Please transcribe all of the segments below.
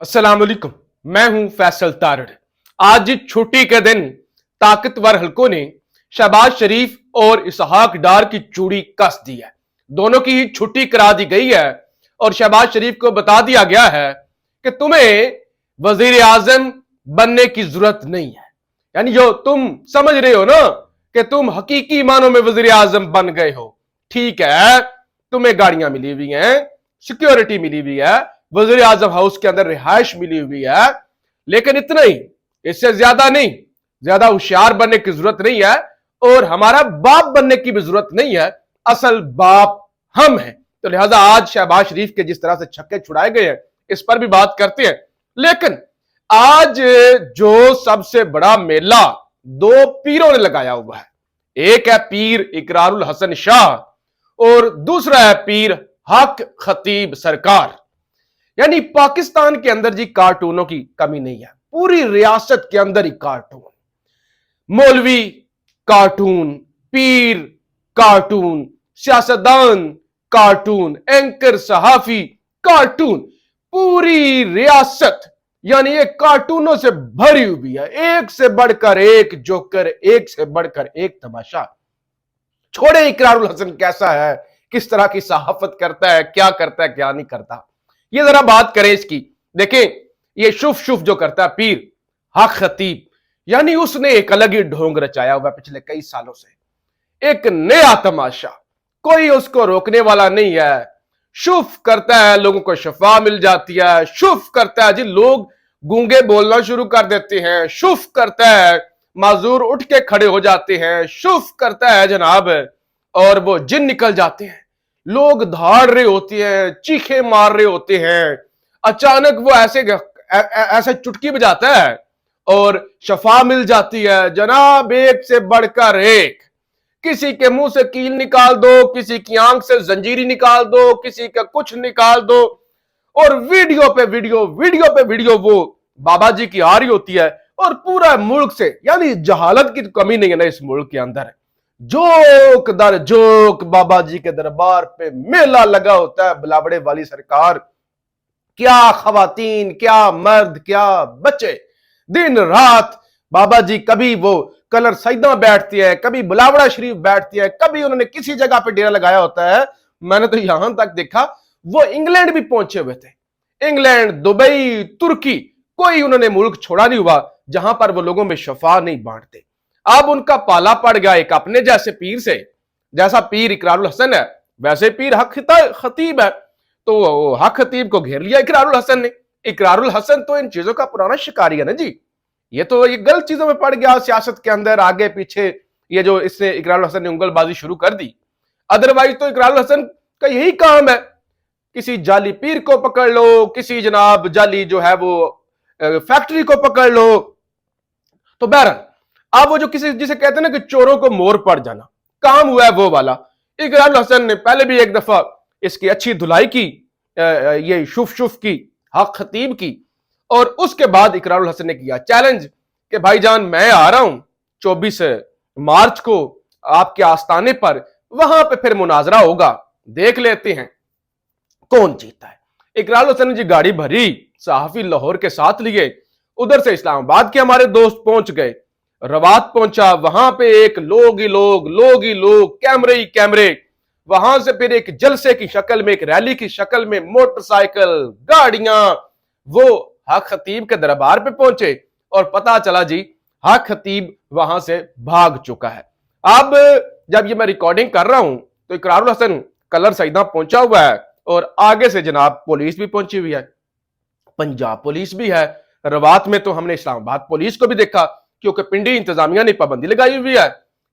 अस्सलाम वालेकुम। मैं हूं फैसल तारड़। आज छुट्टी के दिन ताकतवर हलकों ने शहबाज शरीफ और इसहाक डार की चूड़ी कस दी है। दोनों की ही छुट्टी करा दी गई है और शहबाज शरीफ को बता दिया गया है कि तुम्हें वजीर आजम बनने की जरूरत नहीं है। यानी जो तुम समझ रहे हो ना कि तुम हकीकी मानों में वजीर आजम बन गए हो, ठीक है, तुम्हें गाड़ियां मिली हुई हैं, सिक्योरिटी मिली हुई है, वजीर आजम हाउस के अंदर रिहाइश मिली हुई है, लेकिन इतना ही, इससे ज्यादा नहीं, ज्यादा होशियार बनने की जरूरत नहीं है और हमारा बाप बनने की भी जरूरत नहीं है। असल बाप हम हैं। तो लिहाजा आज शहबाज शरीफ के जिस तरह से छक्के छुड़ाए गए हैं इस पर भी बात करते हैं। लेकिन आज जो सबसे बड़ा मेला दो पीरों ने लगाया हुआ है, एक है पीर इकरारुल हसन शाह और दूसरा है पीर हक खतीब सरकार। यानी पाकिस्तान के अंदर जी कार्टूनों की कमी नहीं है, पूरी रियासत के अंदर ही कार्टून, मौलवी कार्टून, पीर कार्टून, सियासतदान कार्टून, एंकर सहाफी कार्टून, पूरी रियासत यानी ये कार्टूनों से भरी हुई है। एक से बढ़कर एक जोकर, एक से बढ़कर एक तमाशा। छोड़े इकरारुल हसन कैसा है, किस तरह की सहाफत करता है, क्या करता है, क्या नहीं करता, ये जरा बात करें इसकी। देखें, ये शुफ शुफ जो करता है पीर हक खतीब, यानी उसने एक अलग ही ढोंग रचाया हुआ पिछले कई सालों से, एक नया तमाशा, कोई उसको रोकने वाला नहीं है। शुफ करता है, लोगों को शफा मिल जाती है। शुफ करता है जी, लोग गूंगे बोलना शुरू कर देते हैं। शुफ करता है, माजूर उठ के खड़े हो जाते हैं। शुफ करता है जनाब, और वो जिन निकल जाते हैं। लोग धाड़ रहे होते हैं, चीखे मार रहे होते हैं, अचानक वो ऐसे चुटकी बजाता है और शफा मिल जाती है जनाब, एक से बढ़कर एक। किसी के मुंह से कील निकाल दो, किसी की आंख से जंजीरी निकाल दो, किसी का कुछ निकाल दो, और वीडियो पे वीडियो, वीडियो पे वीडियो वो बाबा जी की आ रही होती है। और पूरा मुल्क से, यानी जहालत की कमी नहीं है ना इस मुल्क के अंदर, जोक दर जोक बाबा जी के दरबार पे मेला लगा होता है। बिलावड़े वाली सरकार, क्या खवातीन, क्या मर्द, क्या बच्चे, दिन रात बाबा जी, कभी वो कलर सईदा बैठती है, कभी बुलावड़ा शरीफ बैठती है, कभी उन्होंने किसी जगह पे डेरा लगाया होता है। मैंने तो यहां तक देखा वो इंग्लैंड भी पहुंचे हुए थे, इंग्लैंड, दुबई, तुर्की, कोई उन्होंने मुल्क छोड़ा नहीं हुआ जहां पर वो लोगों में शफा नहीं बांटते। अब उनका पाला पड़ गया एक अपने जैसे पीर से, जैसा पीर इकरारुल हसन है वैसे पीर हक खतीब है। तो हक खतीब को घेर लिया इकरारुल हसन ने। इकरारुल हसन तो इन चीजों का पुराना शिकारी है ना जी, ये तो ये गलत चीजों में पड़ गया सियासत के अंदर, आगे पीछे, ये जो इसने इकरारुल हसन ने उंगलबाजी शुरू कर दी। अदरवाइज तो इकरारुल हसन का यही काम है, किसी जाली पीर को पकड़ लो, किसी जनाब जाली जो है वो फैक्ट्री को पकड़ लो। तो बहरहाल अब वो जो किसी जिसे कहते हैं ना कि चोरों को मोर पड़ जाना, काम हुआ है वो वाला। इकरारुल हसन ने पहले भी एक दफा इसकी अच्छी धुलाई की, ये शुफ शुफ की, हक खतीब की, और उसके बाद इकरारुल हसन ने किया चैलेंज कि भाईजान मैं आ रहा हूं 24 मार्च को आपके आस्थाने पर, वहां पे फिर मुनाजरा होगा, देख लेते हैं कौन जीता है। इकरारुल हसन ने जी गाड़ी भरी, सहाफी लाहौर के साथ लिए, उधर से इस्लामाबाद के हमारे दोस्त पहुंच गए, रवात पहुंचा, वहां पे एक लोग ही लोग, कैमरे ही कैमरे, वहां से फिर एक जलसे की शक्ल में, एक रैली की शक्ल में, मोटरसाइकिल, गाड़ियां, वो हक खतीब के दरबार पे पहुंचे और पता चला जी हक खतीब वहां से भाग चुका है। अब जब ये मैं रिकॉर्डिंग कर रहा हूं तो इकरारुल हसन कलर सईदा पहुंचा हुआ है और आगे से जनाब पुलिस भी पहुंची हुई है, पंजाब पुलिस भी है। रवात में तो हमने इस्लामाबाद पुलिस को भी देखा, क्योंकि पिंडी इंतजामिया ने पाबंदी लगाई हुई है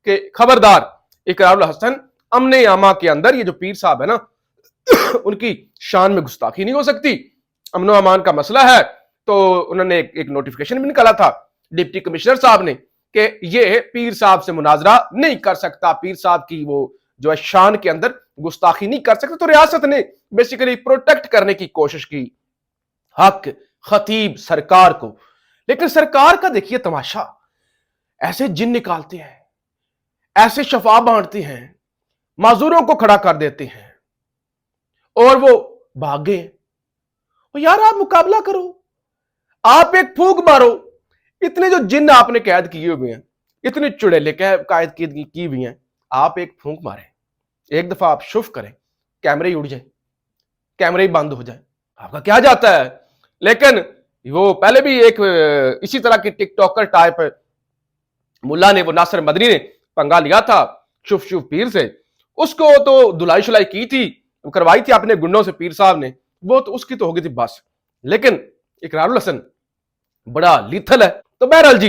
कि खबरदार इकरारुल हसन अमने आमा के अंदर, ये जो पीर साहब है ना उनकी शान में गुस्ताखी नहीं हो सकती, अमनो अमान का मसला है। तो उन्होंने एक नोटिफिकेशन भी निकाला था डिप्टी कमिश्नर साहब ने कि ये पीर साहब से मुनाजरा नहीं कर सकता, पीर साहब की वो जो है शान के अंदर गुस्ताखी नहीं कर सकता। तो रियासत ने बेसिकली प्रोटेक्ट करने की कोशिश की हक खतीब सरकार को। लेकिन सरकार का देखिए तमाशा, ऐसे जिन निकालते हैं, ऐसे शफा बांटते हैं, माजूरों को खड़ा कर देते हैं और वो भागे। यार आप मुकाबला करो, आप एक फूंक मारो, इतने जो जिन्न आपने कैद किए हुए हैं, इतने चुड़ैले कैद की हुई हैं, आप एक फूंक मारें, एक दफा आप शुफ करें, कैमरे ही उड़ जाए, कैमरे ही बंद हो जाए, आपका क्या जाता है। लेकिन वो पहले भी एक इसी तरह की टिकटॉकर टाइप मुल्ला ने, वो नासिर मदनी ने पंगा लिया था शुफ शुफ पीर से, उसको तो धुलाई शुलाई की थी, करवाई थी अपने गुंडों से पीर साहब ने, वो तो उसकी तो होगी थी बस। लेकिन इकरारुल हसन बड़ा लीथल है। तो बहरहाल जी,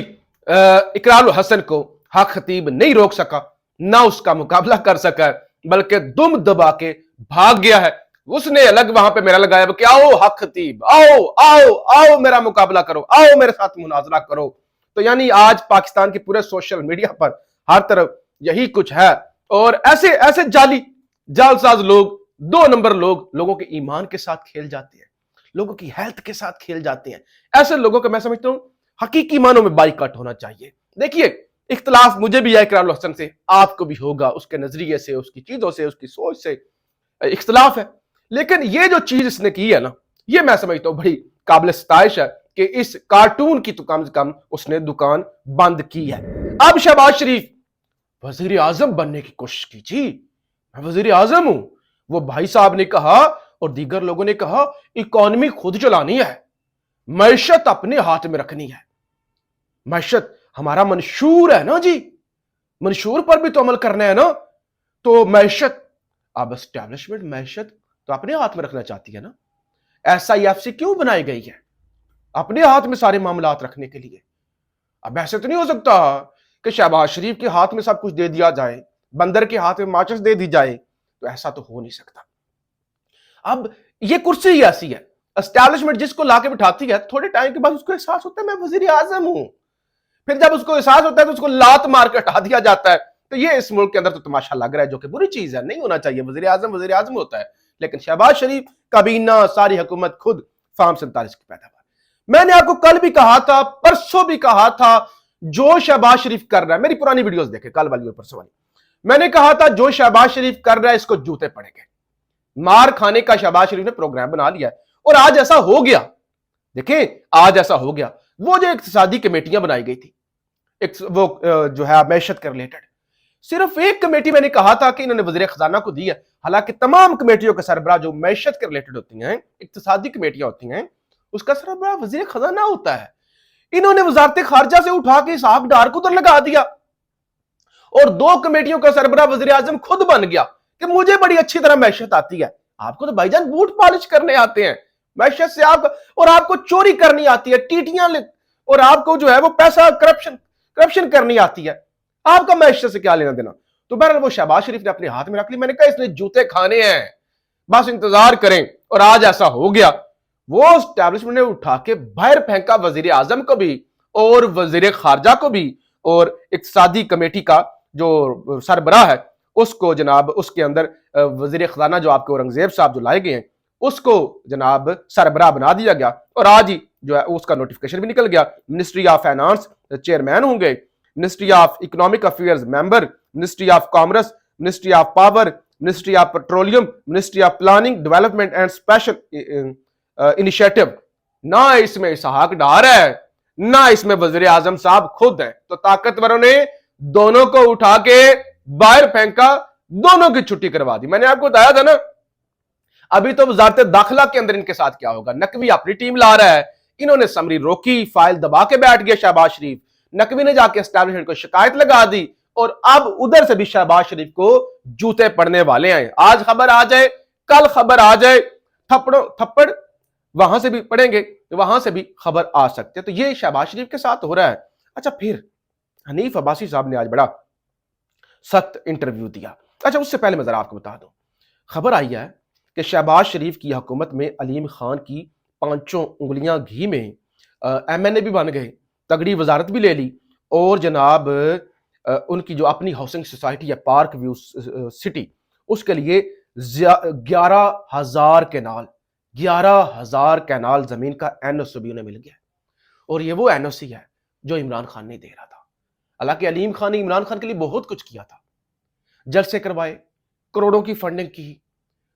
इकरारुल हसन को हक खतीब नहीं रोक सका, ना उसका मुकाबला कर सका, बल्कि दुम दबा के भाग गया है। उसने अलग वहां पे मेरा लगाया कि आओ हक खतीब, आओ आओ आओ मेरा मुकाबला करो, आओ मेरे साथ मुनाजरा करो। तो यानी आज पाकिस्तान के पूरे सोशल मीडिया पर हर तरफ यही कुछ है। और ऐसे ऐसे जालसाज लोग, 2 नंबर लोग, लोगों के ईमान के साथ खेल जाते हैं, लोगों की हेल्थ के साथ खेल जाते हैं। ऐसे लोगों को मैं समझता हूं हकीकी मानों में बाइकआउट होना चाहिए। देखिए, इख्तलाफ मुझे भी है इकरारुल हसन से, आपको भी होगा, उसके नजरिए से, उसकी चीजों से, उसकी सोच से इख्तलाफ है। लेकिन ये जो चीज इसने की है ना, ये मैं समझता हूं बड़ी काबिल सताइश है कि इस कार्टून की तो कम से कम उसने दुकान बंद की है। अब शहबाज शरीफ वजीर आजम बनने की कोशिश कीजिए, मैं वजीर आजम हूं। वो भाई साहब ने कहा और दीगर लोगों ने कहा इकॉनमी खुद चलानी है, मैशत अपने हाथ में रखनी है। मैशत हमारा मंशूर है ना जी, मंशूर पर भी तो अमल करना है ना। तो मैशत, अब एस्टैब्लिशमेंट मैशत तो अपने हाथ में रखना चाहती है ना। SIFC क्यों बनाई गई है? अपने हाथ में सारे मामलात रखने के लिए। अब ऐसे तो नहीं हो सकता कि शहबाज शरीफ के हाथ में सब कुछ दे दिया जाए, बंदर के हाथ में माचिस दे दी जाए, तो ऐसा तो हो नहीं सकता। अब ये कुर्सी ही ऐसी है, एस्टैब्लिशमेंट जिसको लाके बिठाती है, थोड़े टाइम के बाद उसको एहसास होता है मैं वजीर आजम हूं। फिर जब उसको एहसास होता है तो उसको लात मार के हटा दिया जाता है। तो ये इस मुल्क के अंदर तो तमाशा लग रहा है, जो कि बुरी चीज है, नहीं होना चाहिए। वजीर आजम होता है। लेकिन शहबाज शरीफ काबीना, सारी हुकूमत खुद फार्म 47 की पैदावार। मैंने आपको कल भी कहा था, परसों भी कहा था, जो शहबाज शरीफ कर रहा है, मेरी पुरानी वीडियोस देखे, कल वाली और परसों वाली, मैंने कहा था जो शहबाज शरीफ कर रहा है इसको जूते पड़ेंगे। मार खाने का शहबाज शरीफ ने प्रोग्राम बना लिया है और आज ऐसा हो गया। देखें, आज ऐसा हो गया। वो जो इक्तिसादी कमेटियां बनाई गई थी, वो जो है मैशत के रिलेटेड, सिर्फ एक कमेटी मैंने कहा था कि इन्होंने वजीर खजाना को दी है। हालांकि तमाम कमेटियों का सरबराह जो मैशत के रिलेटेड होती हैं, इक्तिसादी कमेटियां होती हैं, उसका सरबराह वजीर खजाना होता है। इन्होंने वजारत खारजा से उठा के इसहाक डार को उधर लगा दिया और 2 कमेटियों का सरबराह वजीर आजम खुद बन गया कि मुझे बड़ी अच्छी तरह मैशत आती है। आपको तो भाईजान बूट पॉलिश करने आते हैं मैशत से, और आपको चोरी करनी आती है, टीटियां, और आपको जो है वो पैसा करप्शन करनी आती है। आपका मैशत से क्या लेना देना। तो बहरहाल वो शहबाज शरीफ ने अपने हाथ में रख ली। मैंने कहा इसने जूते खाने हैं, बस इंतजार करें। और आज ऐसा हो गया, वो एस्टैब्लिशमेंट ने उठा के बाहर फेंका वजीर आजम को भी और वजीर खारजा को भी, और इक्तिसादी कमेटी का जो सरबराह है उसको जनाब, उसके अंदर वजीर खजाना जो आपके औरंगजेब साहब जो लाए गए हैं, उसको जनाब सरबराह बना दिया गया। और आज ही जो है उसका नोटिफिकेशन भी निकल गया। मिनिस्ट्री ऑफ फाइनेंस चेयरमैन होंगे, ministry of economic affairs member, ministry of commerce, ministry of power, ministry of petroleum, ministry of planning development and special initiative. ना इसमें इसहाक डार है, ना इसमें वजीर आजम साहब खुद है। तो ताकतवरों ने दोनों को उठा के बाहर फेंका, दोनों की छुट्टी करवा दी। मैंने आपको बताया था ना, अभी तो वजारत दाखिला के अंदर इनके साथ क्या होगा। नकवी अपनी टीम ला रहा है, इन्होंने समरी रोकी, फाइल दबा के बैठ गया शहबाज शरीफ। नकवी ने जाके एस्टैब्लिशमेंट को शिकायत लगा दी और अब उधर से भी शहबाज शरीफ को जूते पड़ने वाले हैं। आज खबर आ जाए, कल खबर आ जाए, थप्पड़ वहां से भी पड़ेंगे, वहां से भी खबर आ सकती है। तो ये शहबाज शरीफ के साथ हो रहा है। अच्छा, फिर हनीफ अब्बासी साहब ने आज बड़ा सख्त इंटरव्यू दिया। अच्छा, उससे पहले मैं जरा आपको बता दूं, खबर आई है कि शहबाज शरीफ की हुकूमत में अलीम खान की 5 उंगलियां घी में MNA भी बन गए, तगड़ी वजारत भी ले ली, और जनाब उनकी जो अपनी हाउसिंग सोसाइटी है पार्क व्यू सिटी, उसके लिए 11,000 कैनाल जमीन का NOC भी उन्हें मिल गया। और ये वो NOC है जो इमरान खान ने दे रहा था। हालांकि अलीम खान ने इमरान खान के लिए बहुत कुछ किया था, जलसे करवाए, करोड़ों की फंडिंग की,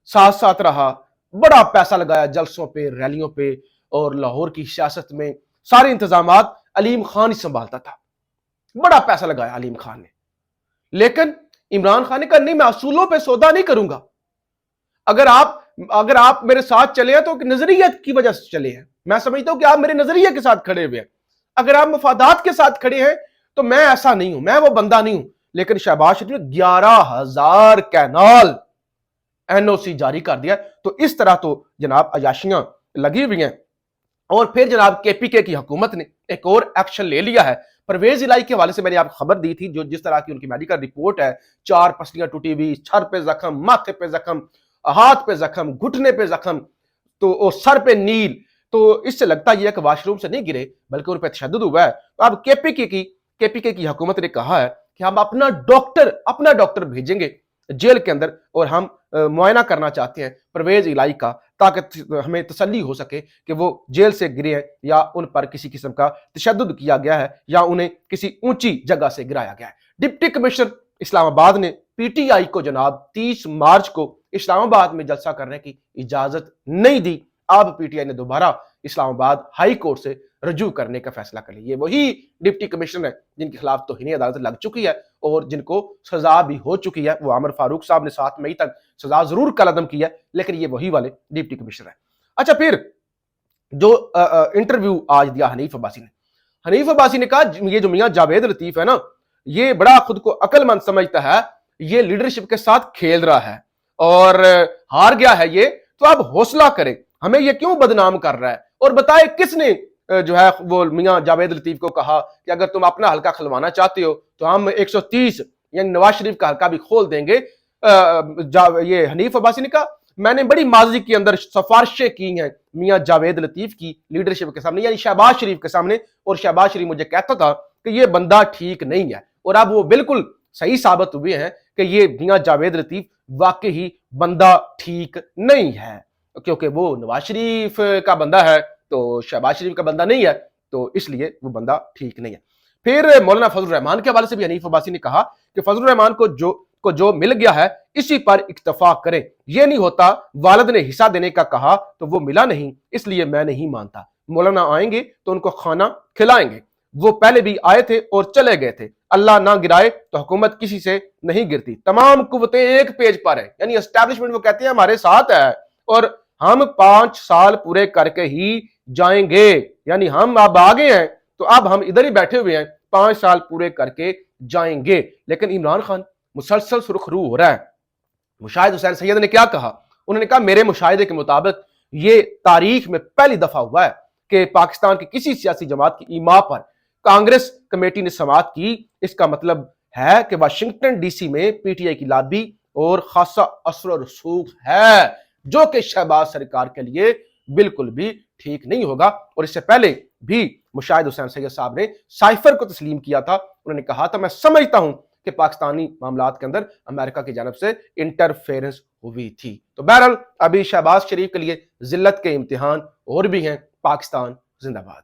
साथ साथ रहा, बड़ा पैसा लगाया जलसों पे, रैलियों पे, اور لاہور کی سیاست میں سارے انتظامات علیم خان ہی سنبھالتا تھا. بڑا پیسہ لگایا علیم خان نے. لیکن عمران خان نے کہا نہیں، میں اصولوں پہ سودا نہیں کروں گا. اگر آپ میرے ساتھ چلے ہیں تو نظریت کی وجہ سے چلے ہیں. میں سمجھتا ہوں کہ آپ میرے نظریے کے ساتھ کھڑے ہوئے ہیں. اگر آپ مفادات کے ساتھ کھڑے ہیں تو میں ایسا نہیں ہوں، میں وہ بندہ نہیں ہوں. لیکن شہباز شریف نے 11,000 کینال NOC جاری کر دیا. تو اس طرح تو جناب عیاشیاں لگی ہوئی ہیں. اور پھر جناب KPK کی حکومت نے ایک اور ایکشن لے لیا ہے. پرویز الہی کے حوالے سے میں نے آپ کو خبر دی تھی، جو جس طرح کی ان کی میڈیکل رپورٹ ہے، 4 پسلیاں ٹوٹی ہوئی، سر پہ زخم، ماتھے پہ زخم، ہاتھ پہ زخم، گھٹنے پہ زخم، تو سر پہ نیل. تو اس سے لگتا یہ ہے کہ واش روم سے نہیں گرے بلکہ ان پہ تشدد ہوا ہے. تو اب KPK کی حکومت نے کہا ہے کہ ہم اپنا ڈاکٹر بھیجیں گے جیل کے اندر، اور ہم معائنہ کرنا چاہتے ہیں پرویز الہی کا، تاکہ ہمیں تسلی ہو سکے کہ وہ جیل سے گرے ہیں یا ان پر کسی قسم کا تشدد کیا گیا ہے یا انہیں کسی اونچی جگہ سے گرایا گیا ہے. ڈپٹی کمشنر اسلام آباد نے PTI کو جناب 30 مارچ کو اسلام آباد میں جلسہ کرنے کی اجازت نہیں دی. اب PTI نے دوبارہ اسلام آباد ہائی کورٹ سے رجوع کرنے کا فیصلہ کر لیا. یہ وہی ڈپٹی کمشنر ہیں جن کے خلاف توہین عدالت لگ چکی ہے اور جن کو سزا بھی ہو چکی ہے. وہ عامر فاروق صاحب نے 7 مئی تک سزا ضرور قلعدم کی ہے، لیکن یہ وہی والے ڈپٹی کمشنر ہیں. اچھا، پھر جو انٹرویو آج دیا حنیف عباسی نے کہا یہ جو میاں جاوید لطیف ہے نا، یہ بڑا خود کو عقل مند سمجھتا ہے، یہ لیڈرشپ کے ساتھ کھیل رہا ہے اور ہار گیا ہے یہ، تو اب حوصلہ کرے، ہمیں یہ کیوں بدنام کر رہا ہے، اور بتائے کس نے جو ہے وہ میاں جاوید لطیف کو کہا کہ اگر تم اپنا حلقہ کھلوانا چاہتے ہو تو ہم 130 یعنی نواز شریف کا حلقہ بھی کھول دیں گے. یہ حنیف عباسی نے کہا میں نے بڑی ماضی کے اندر سفارشیں کی ہیں میاں جاوید لطیف کی لیڈرشپ کے سامنے، یعنی شہباز شریف کے سامنے، اور شہباز شریف مجھے کہتا تھا کہ یہ بندہ ٹھیک نہیں ہے، اور اب وہ بالکل صحیح ثابت ہوئے ہیں کہ یہ میاں جاوید لطیف واقعی بندہ ٹھیک نہیں ہے، کیونکہ وہ نواز شریف کا بندہ ہے تو شہباز شریف کا بندہ نہیں ہے، تو اس لیے وہ بندہ ٹھیک نہیں ہے. پھر مولانا فضل الرحمان کے حوالے سے بھی حنیف عباسی نے کہا کہ فضل الرحمان کو جو مل گیا ہے اسی پر اکتفا کریں، یہ نہیں ہوتا والد نے حصہ دینے کا کہا تو وہ ملا نہیں، اس لیے میں نہیں مانتا. مولانا آئیں گے تو ان کو کھانا کھلائیں گے، وہ پہلے بھی آئے تھے اور چلے گئے تھے، اللہ نہ گرائے تو حکومت کسی سے نہیں گرتی، تمام قوتیں ایک پیج پر ہیں، یعنی اسٹیبلشمنٹ وہ کہتے ہیں ہمارے ساتھ ہے، اور ہم 5 سال پورے کر کے ہی جائیں گے، یعنی ہم اب آگے ہیں تو اب ہم ادھر ہی بیٹھے ہوئے ہیں، 5 سال پورے کر کے جائیں گے. لیکن عمران خان مسلسل سرخ رو ہو رہا ہے. مشاہد حسین سید نے کیا کہا؟ انہوں نے کہا میرے مشاہدے کے مطابق یہ تاریخ میں پہلی دفعہ ہوا ہے کہ پاکستان کی کسی سیاسی جماعت کی ایما پر کانگریس کمیٹی نے سماعت کی. اس کا مطلب ہے کہ واشنگٹن DC میں PTI کی لابی اور خاصا اثر و رسوخ ہے، جو کہ شہباز سرکار کے لیے بالکل بھی ٹھیک نہیں ہوگا. اور اس سے پہلے بھی مشاہد حسین سید صاحب نے سائفر کو تسلیم کیا تھا. انہوں نے کہا تھا میں سمجھتا ہوں کہ پاکستانی معاملات کے اندر امریکہ کی جانب سے انٹرفیرنس ہوئی تھی. تو بہرحال ابھی شہباز شریف کے لیے ذلت کے امتحان اور بھی ہیں. پاکستان زندہ باد.